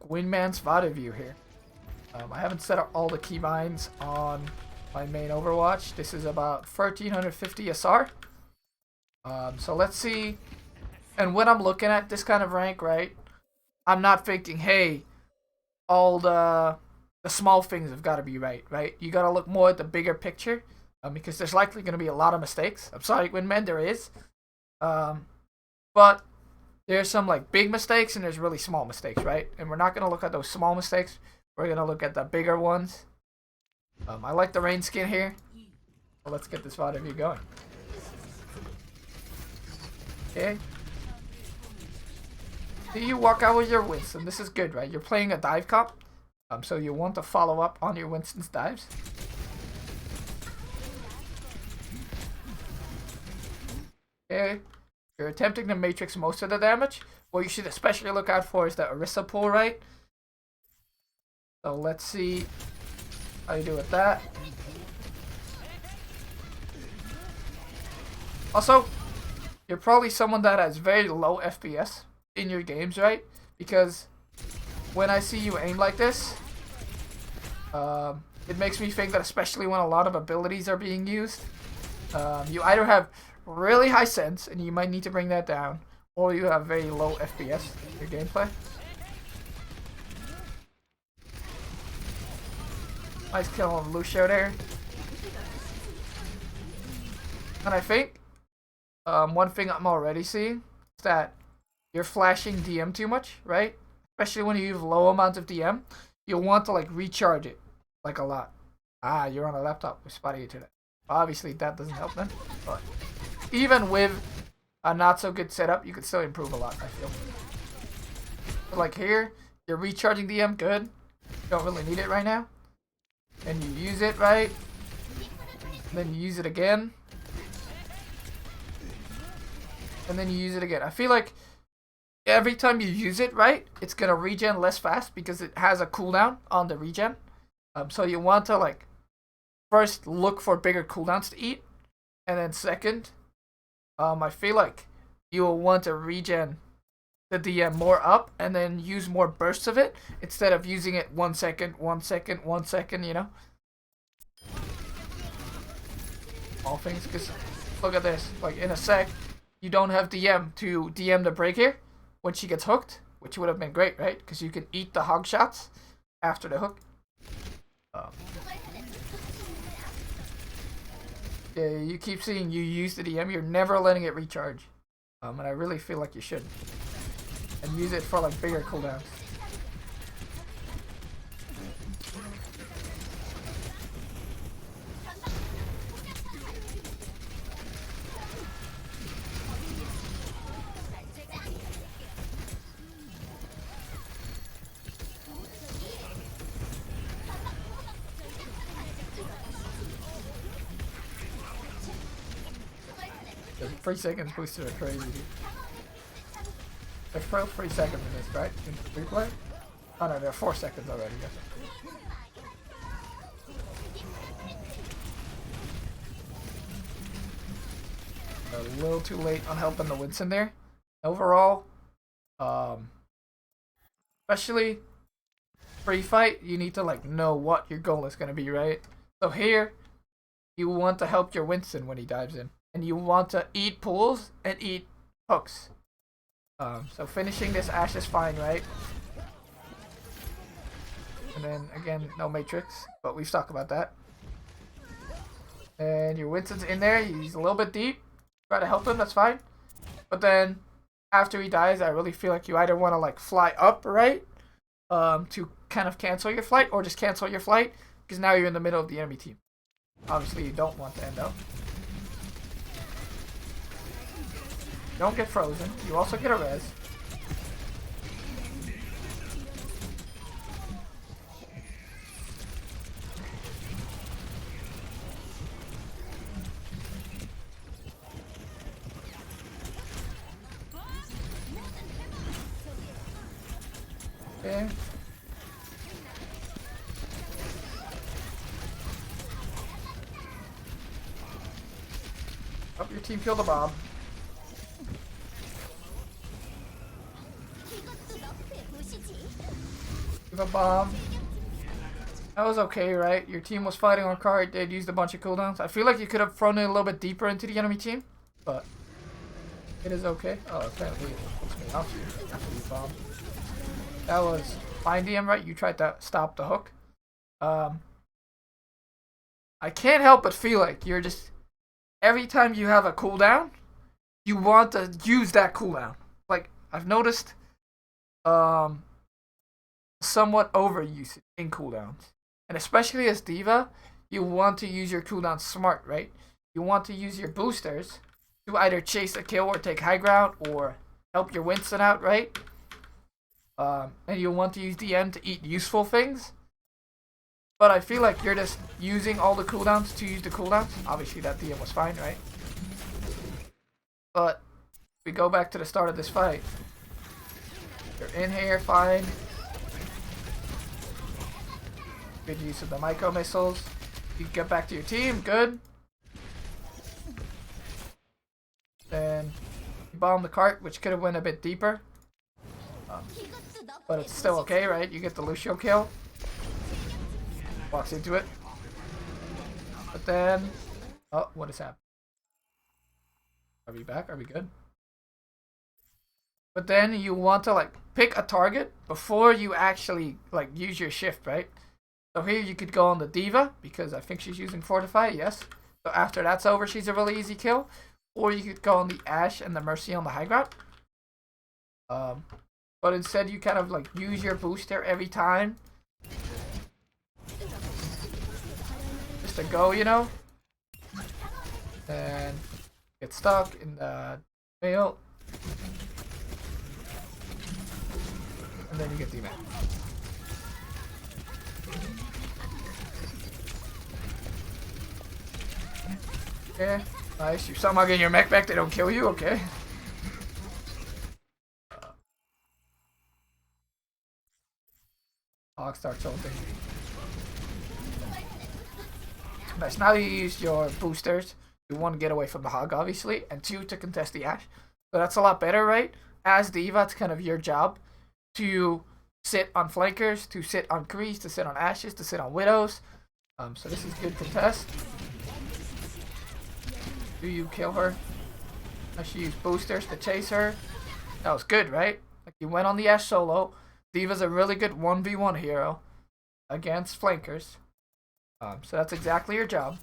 Wingman's VOD view here. I haven't set up all the keybinds on my main Overwatch. This is about 1350 SR. So let's see. And when I'm looking at this kind of rank, right, I'm not thinking, hey, all the small things have got to be right? You got to look more at the bigger picture, because there's likely going to be a lot of mistakes. I'm sorry, Windman, there is. But there's some like big mistakes and there's really small mistakes, right? And we're not going to look at those small mistakes. We're going to look at the bigger ones. I like the rain skin here. So let's get this VOD view going. Okay. So you walk out with your Winston. This is good, right? You're playing a dive comp. So you want to follow up on your Winston's dives. Okay. You're attempting to matrix most of the damage. What you should especially look out for is the Orisa pull, right? So let's see how you do with that. Also, you're probably someone that has very low FPS in your games, right? Because when I see you aim like this, it makes me think that especially when a lot of abilities are being used, you either have really high sense, and you might need to bring that down, or you have very low FPS in your gameplay. Nice kill on Lucio there. And I think one thing I'm already seeing is that you're flashing DM too much, right? Especially when you use low amounts of DM, you'll want to like recharge it like a lot. Ah, you're on a laptop with spotty internet. Obviously that doesn't help then, but even with a not so good setup, you could still improve a lot, I feel. But like here, you're recharging DM, good. You don't really need it right now. And you use it, right? And then you use it again. And then you use it again. I feel like every time you use it, right, it's going to regen less fast because it has a cooldown on the regen. So you want to, like, first look for bigger cooldowns to eat. And then second, I feel like you will want to regen the DM more up and then use more bursts of it instead of using it 1 second, 1 second, 1 second, you know? All things, because look at this. Like, in a sec, you don't have DM to DM the break here when she gets hooked, which would have been great, right? Because you can eat the hog shots after the hook. Yeah, you keep seeing you use the DM, you're never letting it recharge. And I really feel like you should. And use it for like bigger cooldowns. The 3 seconds boosted are crazy. There's 3 seconds in this, right? In replay? Oh no, there are 4 seconds already. A little too late on helping the Winston there. Overall, especially free fight, you need to like know what your goal is going to be, right? So here, you want to help your Winston when he dives in. And you want to eat pulls and eat hooks. So finishing this Ashe is fine, right? And then again, no matrix, but we've talked about that. And your Winston's in there, he's a little bit deep. Try to help him, that's fine. But then after he dies, I really feel like you either want to like fly up, right? To kind of cancel your flight, or just cancel your flight, because now you're in the middle of the enemy team. Obviously you don't want to end up. Don't get frozen. You also get a res. Okay. Help your team kill the bomb. Give a bomb. That was okay, right? Your team was fighting on card. They'd used a bunch of cooldowns. I feel like you could have thrown it a little bit deeper into the enemy team, but it is okay. Oh, apparently it puts me off here after you bomb. That was fine, DM, right? You tried to stop the hook. I can't help but feel like you're just every time you have a cooldown, you want to use that cooldown. Like I've noticed, somewhat overuse in cooldowns. And especially as D.Va, you want to use your cooldowns smart, right? You want to use your boosters to either chase a kill or take high ground or help your Winston out, right? And you want to use DM to eat useful things. But I feel like you're just using all the cooldowns to use the cooldowns. Obviously that DM was fine, right? But we go back to the start of this fight. You're in here, fine. Good use of the micro missiles. You get back to your team, good. Then you bomb the cart, which could have went a bit deeper. But it's still okay, right? You get the Lucio kill. Walks into it. But then... Oh, what is happening? Are we back? Are we good? But then you want to like pick a target before you actually like use your shift, right? So here you could go on the D.Va, because I think she's using Fortify, yes. So after that's over, she's a really easy kill. Or you could go on the Ashe and the Mercy on the high ground. But instead you kind of like use your booster every time. Just to go, you know. And get stuck in the mail. And then you get D.Va. Okay, nice. You somehow get your mech back, they don't kill you, okay. Hog starts ulting. Nice, now you use your boosters. You want to get away from the Hog, obviously, and 2 to contest the Ashe. So that's a lot better, right? As D.Va, it's kind of your job to sit on flankers, to sit on Kreese, to sit on Ashes, to sit on Widows. So this is good contest. Do you kill her? She used boosters to chase her. That was good, right? Like you went on the Ashe solo. D.Va's a really good 1v1 hero against flankers. So that's exactly your job.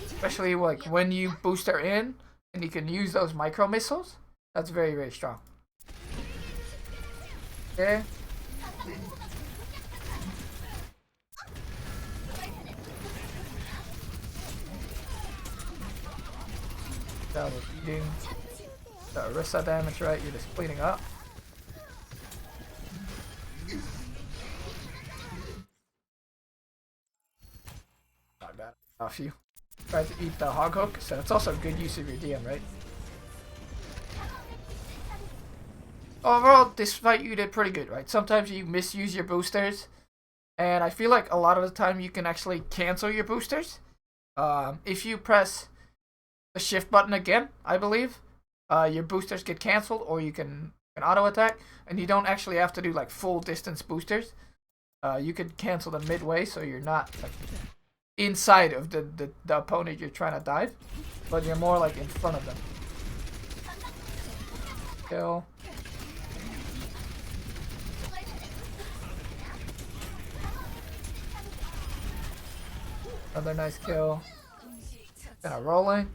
Especially like when you boost her in and you can use those micro missiles. That's very, very strong. Okay. That was eating the Orisa damage, right? You're just cleaning up. Not bad. Off you. Tried to eat the hog hook, so it's also good use of your DM, right? Overall, this fight you did pretty good, right? Sometimes you misuse your boosters, and I feel like a lot of the time you can actually cancel your boosters. If you press the shift button again, I believe, your boosters get canceled, or you can auto attack, and you don't actually have to do like full distance boosters. You could cancel them midway, so you're not like inside of the opponent you're trying to dive, but you're more like in front of them. Kill. Another nice kill. Kind of rolling.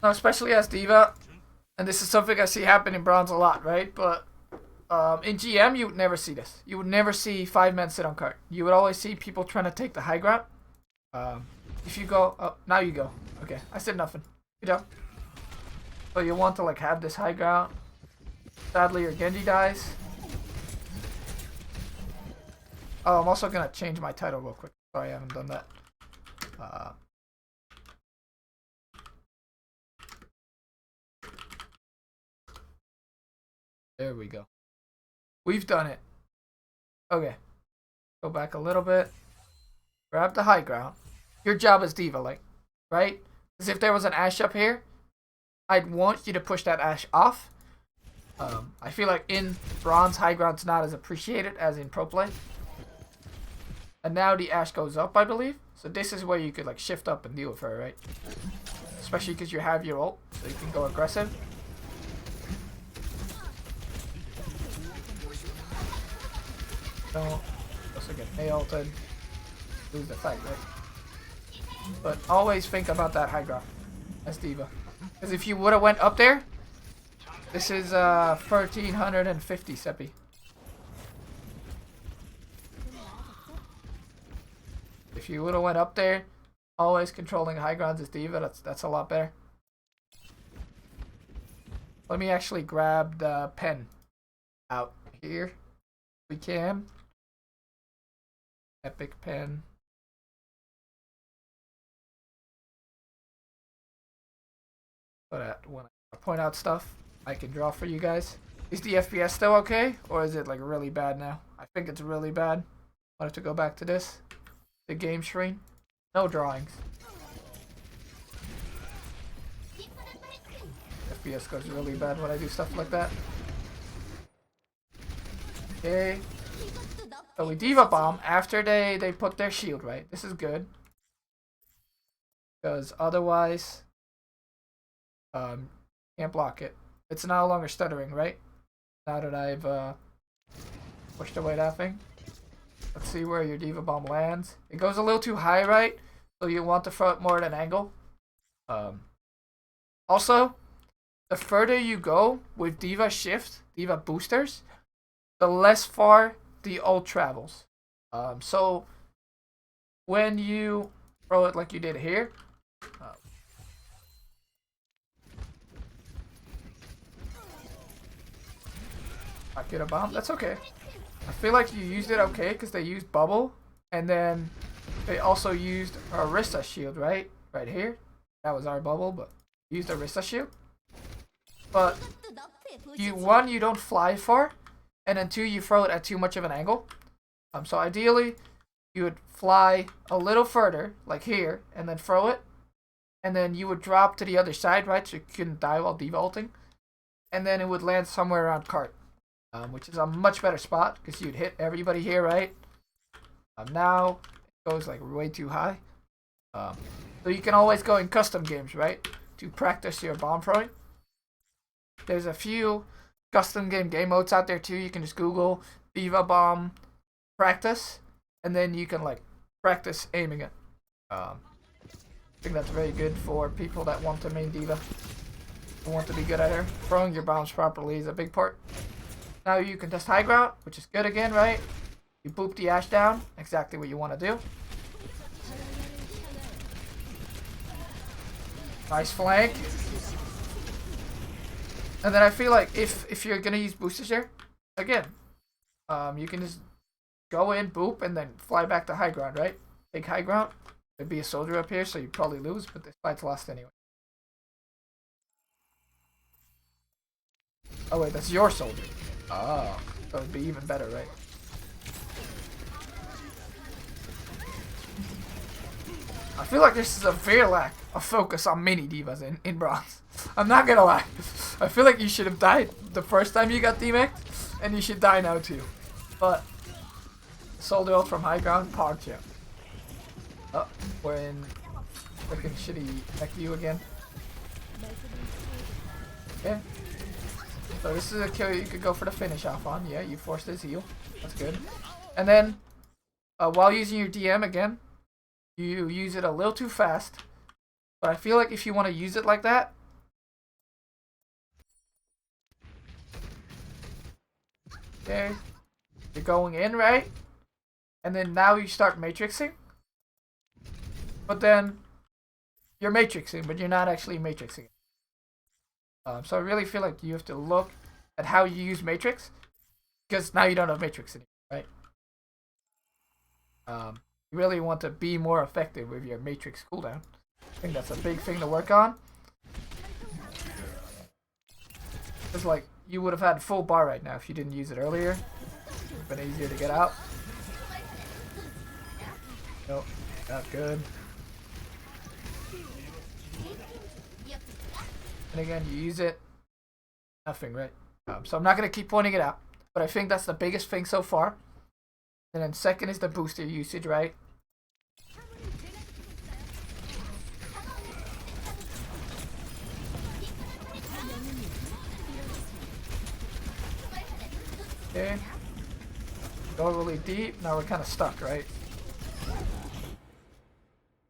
No, especially as D.Va, and this is something I see happen in Bronze a lot, right? But in GM, you would never see this. You would never see 5 men sit on cart. You would always see people trying to take the high ground. If you go, oh, now you go. Okay, I said nothing. Good job. So you want to like have this high ground. Sadly, your Genji dies. Oh, I'm also gonna change my title real quick. Sorry, I haven't done that. There we go. We've done it. Okay. Go back a little bit. Grab the high ground. Your job is D.Va, like, right? Because if there was an Ashe up here, I'd want you to push that Ashe off. I feel like in bronze, high ground's not as appreciated as in pro play. And now the Ashe goes up, I believe. So this is where you could like shift up and deal with her, right? Especially because you have your ult, so you can go aggressive. Don't also get ulted. Lose the fight, right? But always think about that high ground as D.va. Because if you would have went up there, this is 1350 Seppi. If you would have went up there, always controlling high grounds as D.va, that's a lot better. Let me actually grab the pen out here. We can. Epic pen. So that when I point out stuff, I can draw for you guys. Is the FPS still okay? Or is it like really bad now? I think it's really bad. I have to go back to this. The game screen. No drawings. FPS goes really bad when I do stuff like that. Okay. So we D.va bomb after they put their shield, right? This is good. Because otherwise, can't block it. It's no longer stuttering, right? Now that I've pushed away that thing. Let's see where your D.va bomb lands. It goes a little too high, right? So you want to throw it more at an angle. Also, the further you go with D.va shift, D.va boosters, the less far the ult travels. So when you throw it like you did here, I get a bomb. That's okay. I feel like you used it okay because they used bubble, and then they also used Arista shield, right? Right here. That was our bubble, but used Arista shield. But one, you don't fly far, and then two, you throw it at too much of an angle. So ideally, you would fly a little further, like here, and then throw it, and then you would drop to the other side, right? So you couldn't die while D.va ulting, and then it would land somewhere around cart. Which is a much better spot because you'd hit everybody here, right? Now it goes like way too high. So you can always go in custom games, right? To practice your bomb throwing. There's a few custom game modes out there too. You can just Google D.va bomb practice, and then you can like practice aiming it. I think that's very good for people that want to main D.va, who want to be good at her. Throwing your bombs properly is a big part. Now you can test high ground, which is good again, right? You boop the Ashe down, exactly what you want to do. Nice flank. And then I feel like if you're gonna use boosters here, again, you can just go in, boop, and then fly back to high ground, right? Take high ground. There'd be a soldier up here, so you'd probably lose, but this fight's lost anyway. Oh wait, that's your soldier. Oh, that would be even better, right? I feel like there's a severe lack of focus on mini D.vas in bronze. I'm not gonna lie. I feel like you should have died the first time you got D.maxed, and you should die now too. But soldier ult from high ground, pogged you. Oh, we're in freaking shitty mech view again. Okay. So this is a kill you could go for the finish off on. Yeah, you forced his heal. That's good. And then, while using your DM again, you use it a little too fast. But I feel like if you want to use it like that, okay, you're going in, right? And then now you start matrixing. But then, you're matrixing, but you're not actually matrixing. So I really feel like you have to look at how you use Matrix, because now you don't have Matrix anymore, right? You really want to be more effective with your Matrix cooldown. I think that's a big thing to work on. It's like you would have had full bar right now if you didn't use it earlier. It would have been easier to get out. Nope, not good. And again, you use it. Nothing, right? So I'm not going to keep pointing it out, but I think that's the biggest thing so far. And then second is the booster usage, right? Okay. Go really deep. Now we're kind of stuck, right?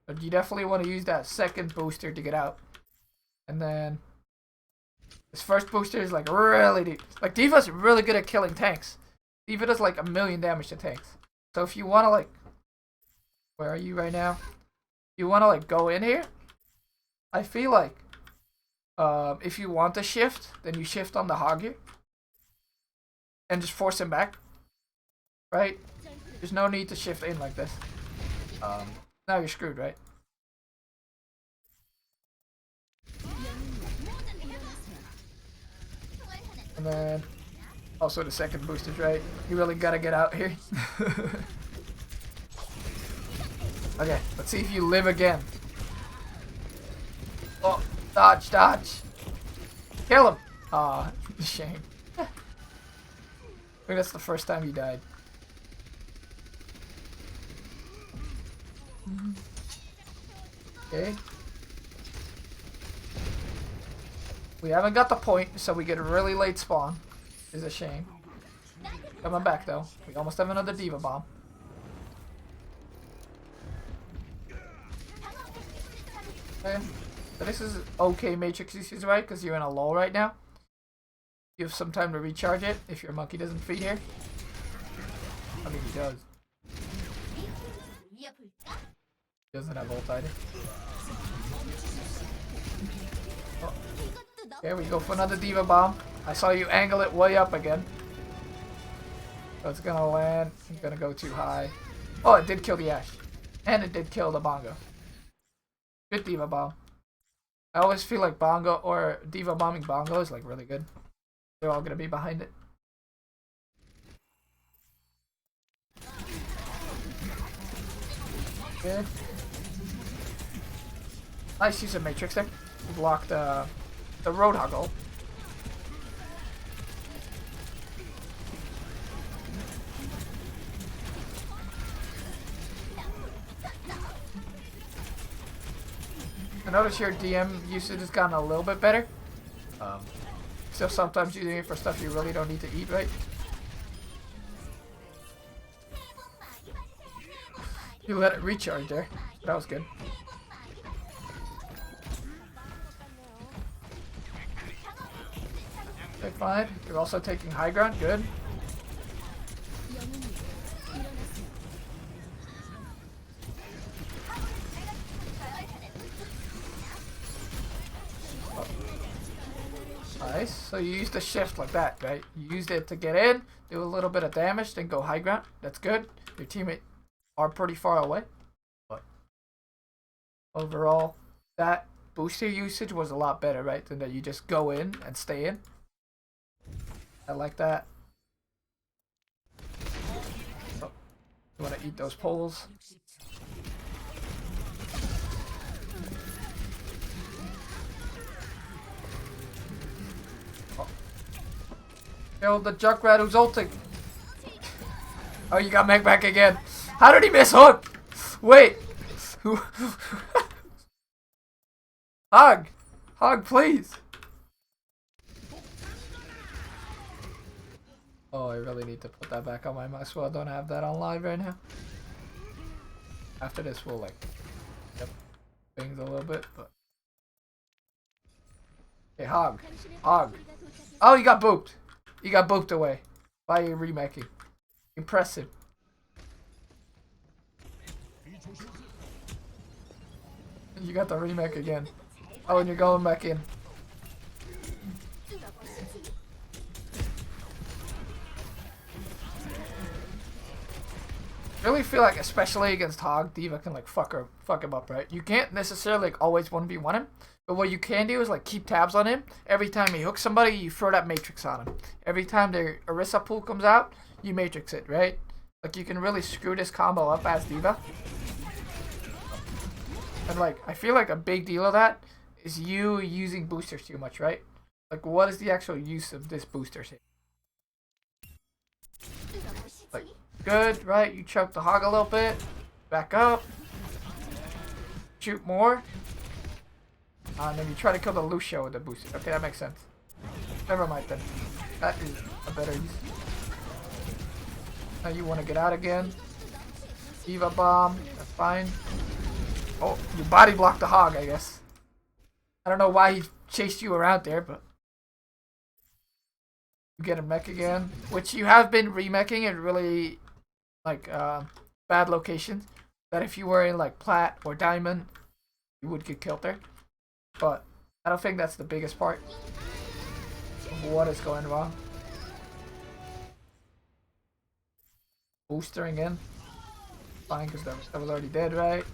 But you definitely want to use that second booster to get out. And then this first booster is like really deep. Like D.va's really good at killing tanks. D.va does like 1,000,000 damage to tanks. So if you want to like, where are you right now? You want to like go in here. I feel like if you want to shift, then you shift on the hog here. And just force him back. Right? There's no need to shift in like this. Now you're screwed, right? And then also the second booster's right. You really gotta get out here. Okay, let's see if you live again. Oh, dodge, dodge. Kill him. Aw, shame. I think that's the first time you died. Okay. We haven't got the point, so we get a really late spawn. Is a shame. Coming back though. We almost have another D.va bomb. Okay. So this is okay matrix usage, right? Because you're in a lull right now. You have some time to recharge it if your monkey doesn't feed here. I mean, he does. He doesn't have ult either. Oh. Okay, we go for another D.va bomb. I saw you angle it way up again. So it's gonna land. It's gonna go too high. Oh, it did kill the Ashe. And it did kill the Bongo. Good D.va bomb. I always feel like Bongo or D.va bombing Bongo is like really good. They're all gonna be behind it. Okay. Nice use of Matrix there. Block the Roadhog ult. I notice your DM usage has gotten a little bit better. Still sometimes using it for stuff you really don't need to eat, right? You let it recharge there. That was good. Okay, fine. You're also taking high ground. Good. Nice. So you used the shift like that, right? You used it to get in, do a little bit of damage, then go high ground. That's good. Your teammate are pretty far away. But overall, that booster usage was a lot better, right? Than that you just go in and stay in. I like that. Oh, you want to eat those poles? Oh. Kill the Junkrat who's ulting. Oh, you got Meg back again. How did he miss hook? Wait. Hog. Hog, please. Oh, I really need to put that back on my mouse. Well, I don't have that on live right now. After this, we'll like, yep, things a little bit, but. Okay, Hog. Hog. Oh, you got booped. You got booped away by your remaking. Impressive. You got the remake again. Oh, and you're going back in. I really feel like, especially against Hog, D.va can like fuck him up, right? You can't necessarily like always 1v1 him, but what you can do is like keep tabs on him. Every time he hooks somebody, you throw that Matrix on him. Every time the Orisa pool comes out, you Matrix it, right? Like you can really screw this combo up as D.va. And like, I feel like a big deal of that is you using boosters too much, right? Like, what is the actual use of this booster here? Like, good, right? You choke the hog a little bit. Back up. Shoot more. And then you try to kill the Lucio with the booster. Okay, that makes sense. Never mind then. That is a better use. Now you want to get out again. D.va bomb. That's fine. Oh, you body blocked the hog, I guess. I don't know why he chased you around there, but... You get a mech again. Which you have been remeching in really, like, bad locations. That if you were in, like, plat or diamond, you would get killed there. But I don't think that's the biggest part of what is going wrong. Boostering in. Fine, because that was already dead, right?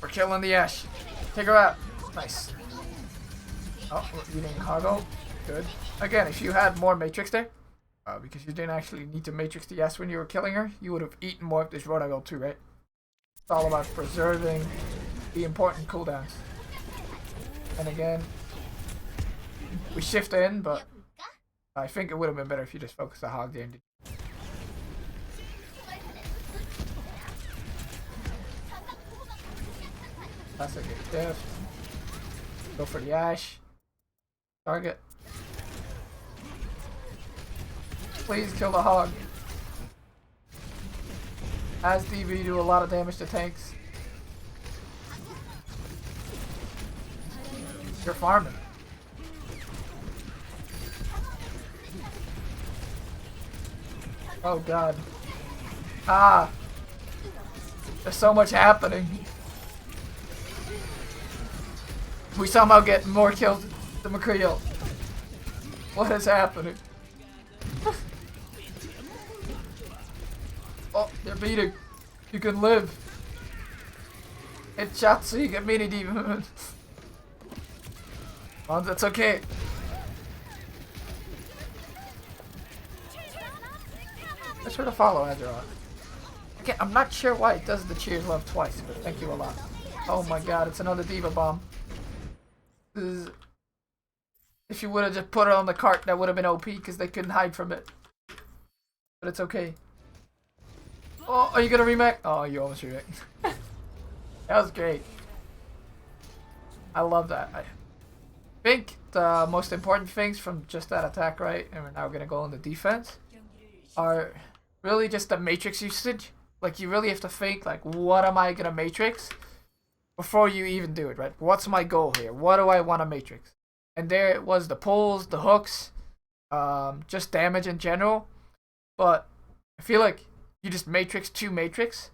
We're killing the Ashe. Take her out. Nice. Oh, we're eating Hago. Good. Again, if you had more Matrix there, because you didn't actually need to Matrix the Ashe when you were killing her, you would have eaten more of this Rodago too, right? It's all about preserving the important cooldowns. And again, we shift in, but I think it would have been better if you just focused the hog there. That's a good diff. Go for the Ashe. Target. Please kill the hog. As D.va do a lot of damage to tanks. You're farming. Oh god. Ah! There's so much happening. We somehow get more kills than McCreel. What is happening? Oh, they're beating. You can live. It's shots so you get mini demon. Oh, that's okay. Let's try to follow Azeroth. Again, I'm not sure why it does the cheers love twice, but thank you a lot. Oh my god, it's another D.va bomb. If you would have just put it on the cart, that would have been OP because they couldn't hide from it. But it's okay. Oh, are you gonna remake? Oh, you almost remake. That was great. I love that. I think the most important things from just that attack, right, and we're now gonna go on the defense, are really just the matrix usage. Like, you really have to think, like, what am I gonna matrix before you even do it, right? What's my goal here? What do I want to matrix? And there it was, the pulls, the hooks, just damage in general. But I feel like you just matrix to matrix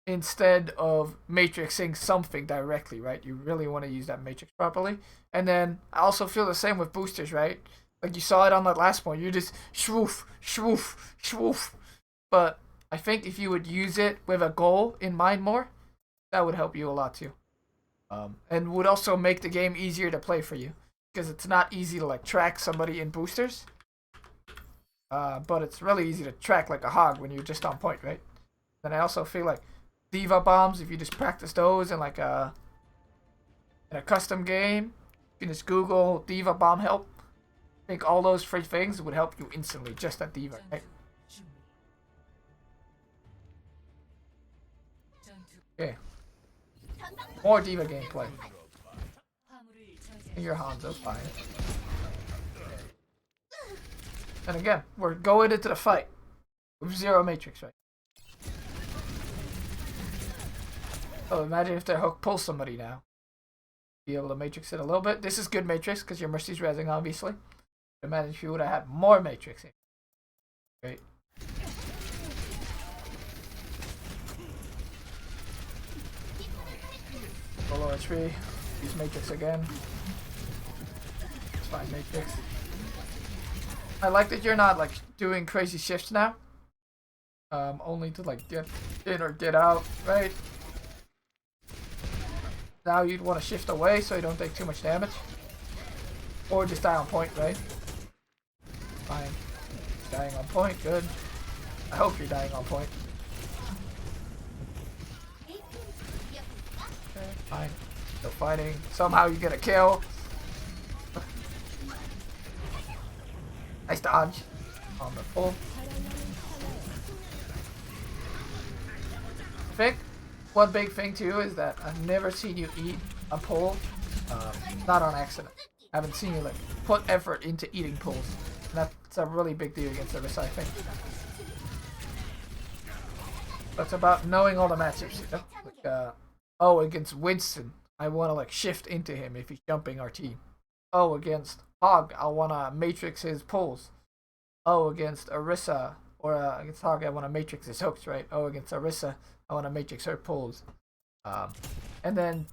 instead of matrixing something directly, right? You really want to use that matrix properly. And then I also feel the same with boosters, right? Like you saw it on that last point. You just swoof, swoof, swoof. But I think if you would use it with a goal in mind more, that would help you a lot too. And would also make the game easier to play for you. Because it's not easy to like track somebody in boosters. But it's really easy to track like a hog when you're just on point, right? Then I also feel like D.va bombs, if you just practice those in like in a custom game, you can just Google D.va bomb help. I think all those free things would help you instantly just at D.va, right? Okay. More D.va gameplay. And your Hanzo's fine. And again, we're going into the fight with zero matrix, right? Oh, imagine if their hook pulls somebody now. Be able to matrix it a little bit. This is good matrix because your Mercy's rezzing, obviously. Imagine if you would have had more matrix in. Great. Follow HP. Use matrix again. It's fine, matrix. I like that you're not like doing crazy shifts now. Only to like get in or get out, right? Now you'd want to shift away so you don't take too much damage. Or just die on point, right? Fine. Dying on point, good. I hope you're dying on point. Fine. Still fighting. Somehow you get a kill. Nice dodge on the pull. I think one big thing too is that I've never seen you eat a pull, not on accident. I haven't seen you like put effort into eating pulls. And that's a really big deal against Orisa, I think. But it's about knowing all the matchups, you know? Like, oh, against Winston, I want to like shift into him if he's jumping our team. Oh, against Hog, I want to matrix his pulls. Oh, against Orisa, or against Hog, I want to matrix his hooks, right? Oh, against Orisa, I want to matrix her pulls. And then...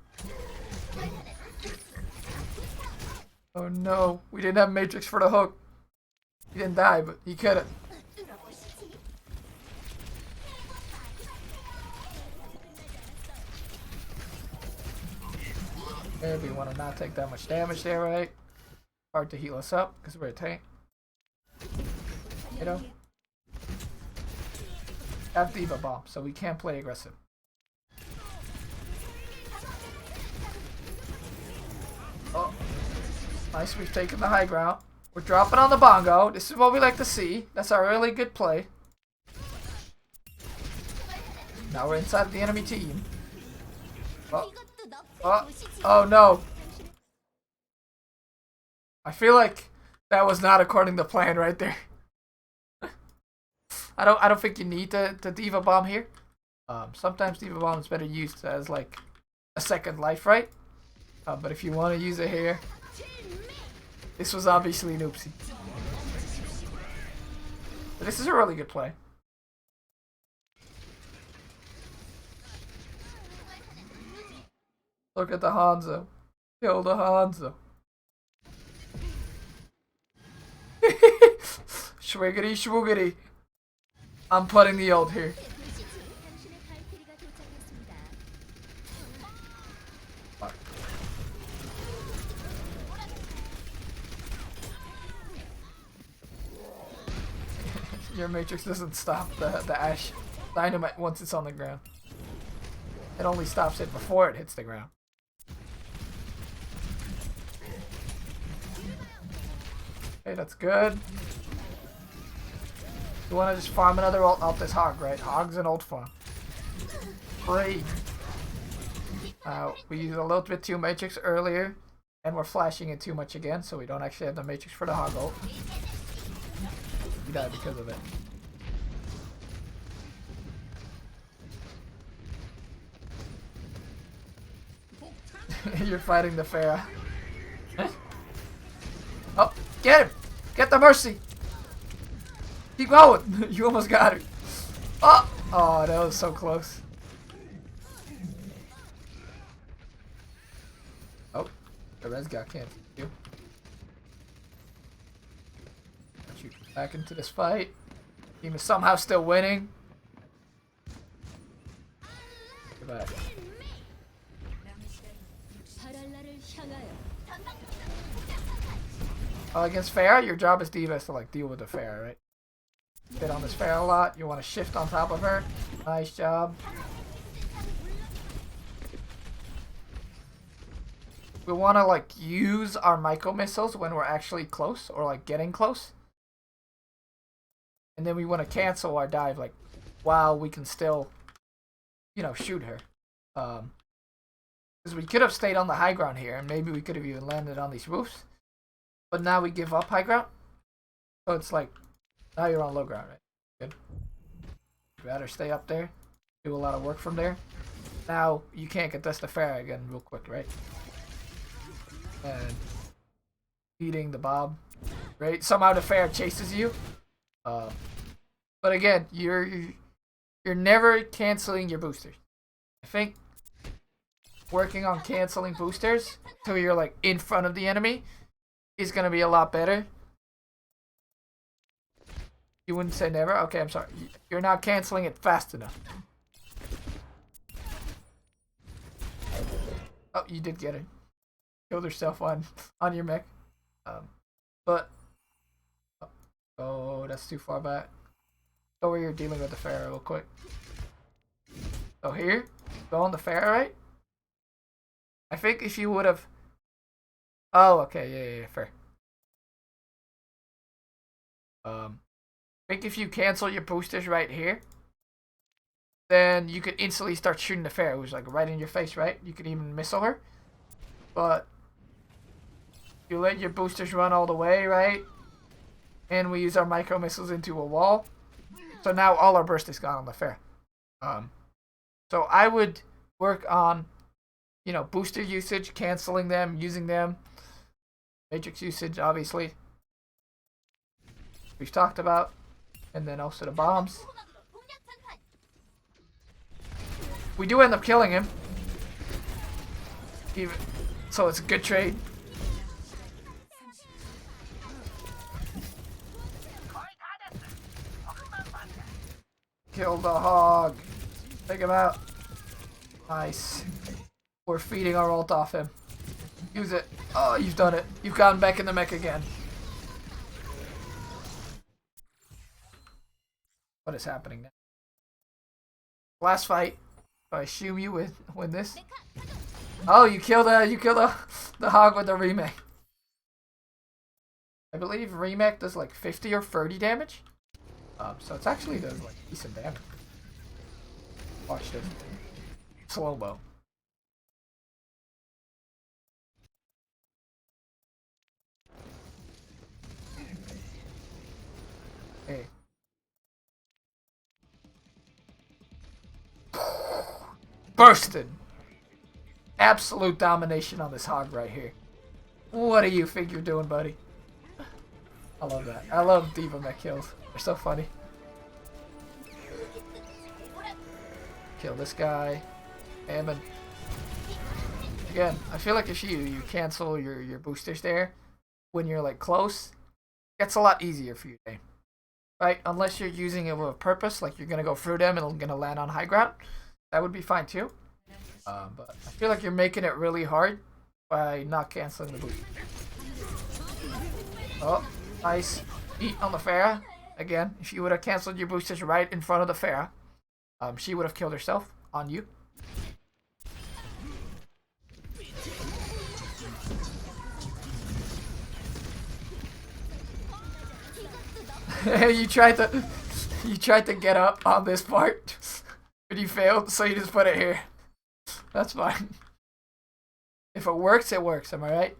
Oh no, we didn't have matrix for the hook. He didn't die, but he could've. Maybe we want to not take that much damage there, right? Hard to heal us up, because we're a tank. You know? Have D.va bomb, so we can't play aggressive. Oh. Nice, we've taken the high ground. We're dropping on the bongo. This is what we like to see. That's a really good play. Now we're inside the enemy team. Oh. Oh. Oh no. I feel like that was not according to plan right there. I don't think you need the D.va bomb here. Sometimes D.va bomb is better used as like a second life, right? But if you want to use it here, this was obviously an oopsie. But this is a really good play. Look at the Hanzo. Kill the Hanzo. Schwiggity schwoogity. I'm putting the ult here. Your matrix doesn't stop the Ash dynamite once it's on the ground. It only stops it before it hits the ground. Okay, that's good. You want to just farm another ult off this Hog, right? Hog's an ult farm. Great. We used a little bit too matrix earlier, and we're flashing it too much again, so we don't actually have the matrix for the Hog ult. We died because of it. You're fighting the Pharah. Oh, get him! Get the Mercy! Keep going! You almost got her. Oh! Oh, that was so close. Oh, the res got canceled. Back into this fight. Team is somehow still winning. Goodbye. Against Pharah, your job as D.va is to like deal with the Pharah, right? Hit on this Pharah a lot. You want to shift on top of her. Nice job. We want to like use our micro missiles when we're actually close or like getting close. And then we want to cancel our dive like while we can still, you know, shoot her. Because we could have stayed on the high ground here and maybe we could have even landed on these roofs. But now we give up high ground. So it's like, now you're on low ground, right? Good. You'd rather stay up there. Do a lot of work from there. Now you can't get this to Pharah again real quick, right? And eating the Bob. Right? Somehow the Pharah chases you. But again, you're never canceling your boosters. I think working on canceling boosters till you're like in front of the enemy is gonna be a lot better. You wouldn't say never? Okay, I'm sorry. You're not canceling it fast enough. Oh, you did get it. Killed herself on your mech. But oh, that's too far back. Go where you're dealing with the Pharah real quick. So here, go on the Pharah, right? I think if you would have... Oh, okay, yeah, fair. I think if you cancel your boosters right here, then you could instantly start shooting the Pharah, who's like right in your face, right? You could even missile her. But you let your boosters run all the way, right? And we use our micro missiles into a wall. So now all our burst is gone on the Pharah. So I would work on, you know, booster usage, canceling them, using them. Matrix usage, obviously. We've talked about. And then also the bombs. We do end up killing him. So it's a good trade. Kill the hog. Take him out. Nice. We're feeding our ult off him. Use it. Oh, you've done it. You've gotten back in the mech again. What is happening now? Last fight. I assume you win this. Oh, you kill the hog with the remake. I believe remake does like 50 or 30 damage. So it's actually does like decent damage. Watch this. Slow-mo. Hey. Bursted. Absolute domination on this hog right here. What do you think you're doing, buddy? I love that. I love D.va mech kills. They're so funny. Kill this guy. And again, I feel like if you cancel your boosters there when you're like close, it gets a lot easier for you to aim. Right? Unless you're using it with a purpose, like you're gonna go through them and it's gonna land on high ground. That would be fine too. But I feel like you're making it really hard by not canceling the boost. Oh, nice. Eat on the Pharah. Again, if you would have canceled your boosters right in front of the Pharah, she would have killed herself on you. you tried to get up on this part, but you failed, so you just put it here. That's fine. If it works, it works. Am I right?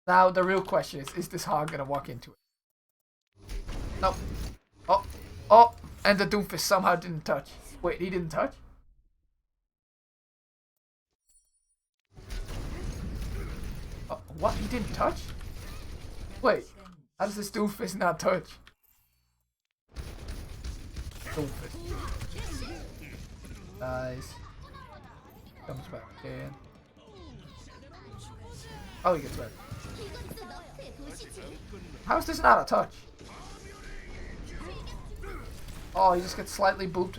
Now the real question is this hog gonna walk into it? Nope. Oh, and the Doomfist somehow didn't touch. Wait, he didn't touch? Oh, what? He didn't touch? Wait, how does this Doomfist not touch? Doomfist. Nice. Comes back again. Oh, he gets back. How is this not a touch? Oh, he just gets slightly booped.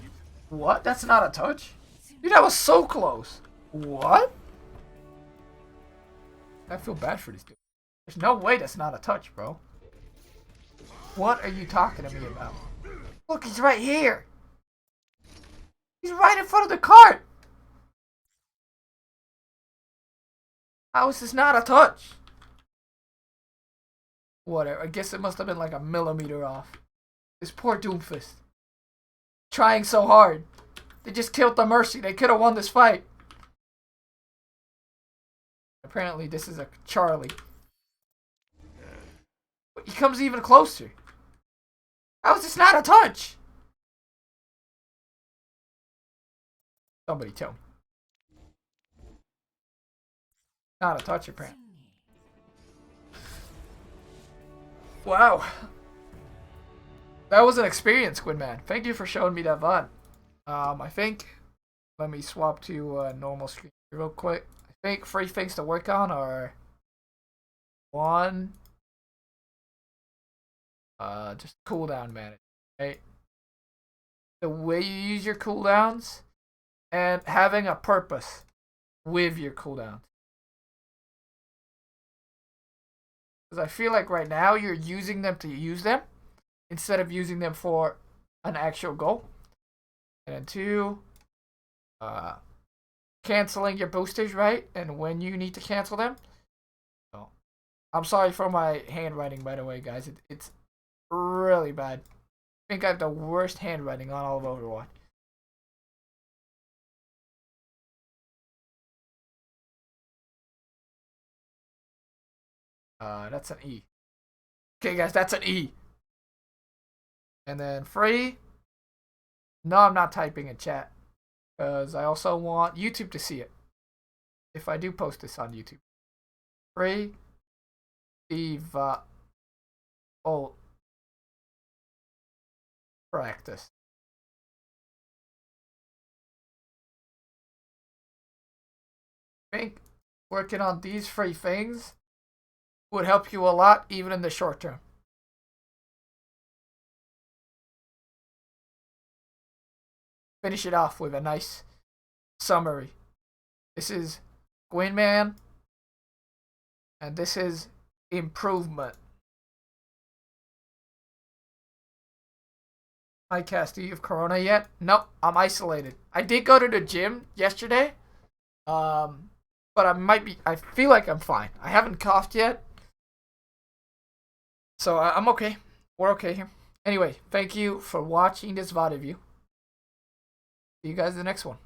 What? That's not a touch? Dude, that was so close. What? I feel bad for this dude. There's no way that's not a touch, bro. What are you talking to me about? Look, he's right here. He's right in front of the cart. How is this not a touch? Whatever. I guess it must have been like a millimeter off. This poor Doomfist. Trying so hard. They just killed the Mercy. They could have won this fight. Apparently this is a Charlie. But he comes even closer. How is this not a touch? Somebody tell me. Not a touch, apparently. Wow. That was an experience, Squidman. Thank you for showing me that VOD. I think... Let me swap to normal screen real quick. I think 3 things to work on are... 1... just cooldown management, right? The way you use your cooldowns and having a purpose with your cooldowns. Because I feel like right now you're using them to use them instead of using them for an actual goal. And then 2, canceling your boosters, right? And when you need to cancel them. So, I'm sorry for my handwriting, by the way, guys. It's really bad. I think I have the worst handwriting on all of Overwatch. That's an E. Okay, guys, that's an E. And then free. No, I'm not typing in chat. Because I also want YouTube to see it. If I do post this on YouTube. Free. D.va. Oh. Practice. I think working on these free things would help you a lot, even in the short term. Finish it off with a nice summary. This is Gwynman, and this is improvement. Hi, Cass, do you have corona yet? Nope, I'm isolated. I did go to the gym yesterday, but I feel like I'm fine. I haven't coughed yet, so I'm okay. We're okay here. Anyway, thank you for watching this VOD review. See you guys in the next one.